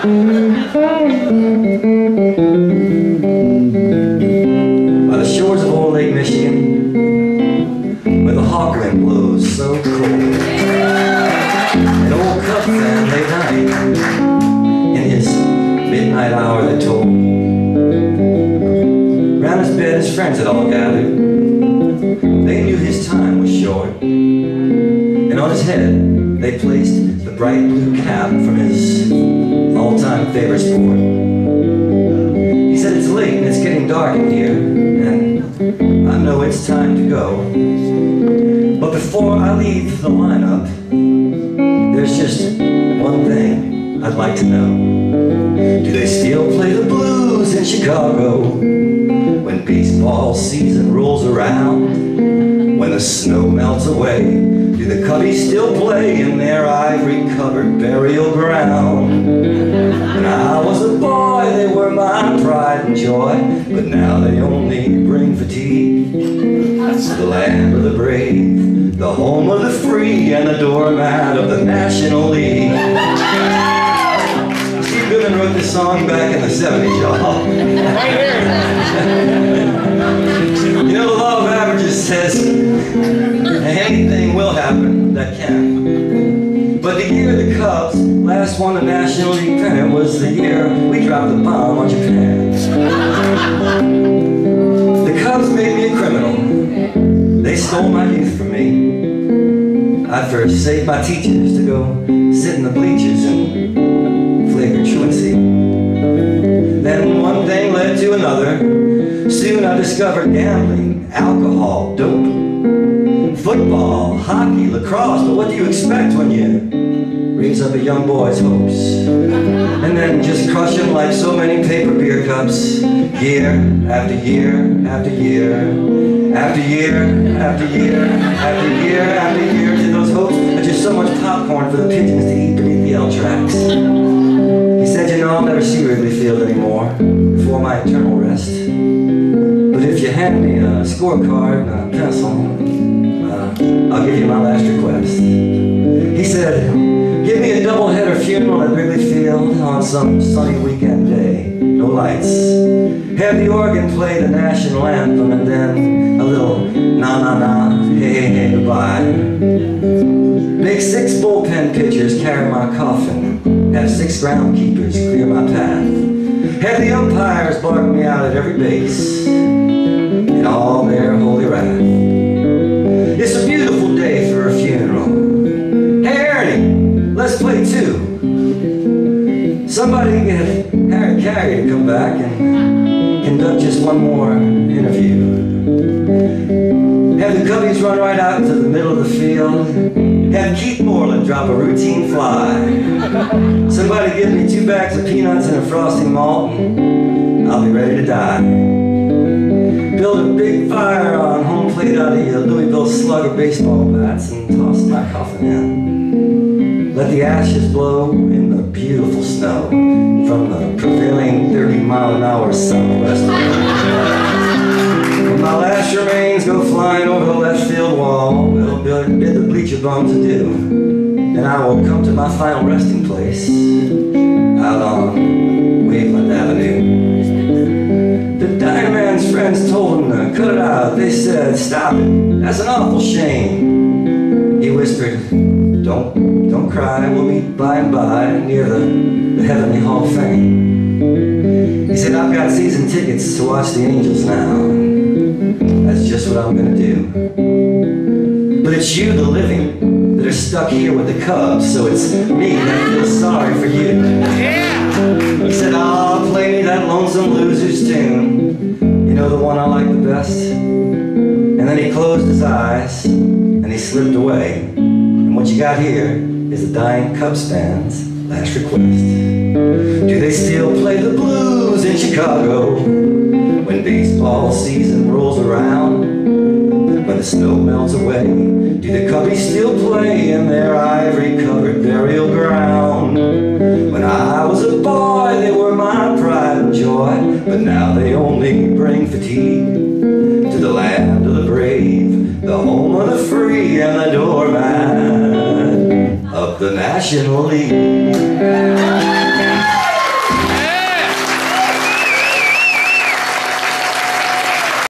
By the shores of old Lake Michigan, where the hawk wind blows so cold, an old Cub fan late night, in his midnight hour that told. Round his bed his friends had all gathered. They knew his time was short, and on his head they placed the bright blue cap from his all-time favorite sport. He said, "It's late and it's getting dark in here, and I know it's time to go. But before I leave the lineup, there's just one thing I'd like to know. Do they still play the blues in Chicago when baseball season rolls around? When the snow melts away, do the Cubbies still play in their ivory-covered burial ground? When I was a boy, they were my pride and joy, but now they only bring fatigue to the land of the brave, the home of the free, and the doormat of the National League." Goodman wrote this song back in the 70s, y'all. You know, the law of averages says anything will happen that can. But the year the Cubs last won the National League pennant was the year we dropped the bomb on Japan. The Cubs made me a criminal. They stole my youth from me. I'd first saved my teachers to go sit in the bleachers and flagrant truancy. Then one thing led to another. Soon I discovered gambling, alcohol, dope, football, hockey, lacrosse. But what do you expect when you raise up a young boy's hopes and then just crush him like so many paper beer cups, year after year after year after year after year after year after year, till those hopes are just so much popcorn for the pigeons to eat beneath the L tracks. He said, "You know, I'll never see Wrigley Field anymore before my eternal rest. But if you hand me a scorecard and a pencil, I'll give you my last request." He said, "Give me a double-header funeral at Wrigley Field on some sunny weekend day. No lights. Have the organ play the national anthem and then a little na-na-na, hey-hey-hey, goodbye. Make 6 bullpen pitchers carry my coffin. Have 6 groundkeepers clear my path. Have the umpires bark me out at every base in all their holy wrath. It's a beautiful day for a funeral. Hey Ernie, let's play 2. Somebody get Harry Carey to come back and conduct just one more interview. Have the Cubbies run right out into the middle of the field. Have Keith Moreland drop a routine fly. Somebody give me 2 bags of peanuts and a frosty malt, and I'll be ready to die. Build a big fire on home plate out of your Louisville Slugger baseball bats and toss my coffin in. Let the ashes blow in the beautiful snow from the prevailing 30-mile-an-hour southwest wind. When my last remains go flying over the left field wall, it'll bid the bleacher bums adieu, and I will come to my final resting place out on Waveland Avenue. The dying man's friends told him to cut it out. They said, "Stop it, that's an awful shame." He whispered, Don't cry, we'll meet by and by near the Heavenly Hall of Fame." He said, "I've got season tickets to watch the Angels now. That's just what I'm gonna do. But it's you, the living, that are stuck here with the Cubs, so it's me that feels sorry for you." He said, "Oh, play me that Lonesome Loser's tune. You know, the one I like the best." And then he closed his eyes and he slipped away. And what you got here is a dying Cubs fan's last request. Do they still play the blues in Chicago when baseball season rolls around? When the snow melts away, do the Cubbies still play in their ivory-covered burial ground? When I was a boy, they were my pride and joy, but now they only bring fatigue to the land of the brave, the home of the free, and the doormat of the National League.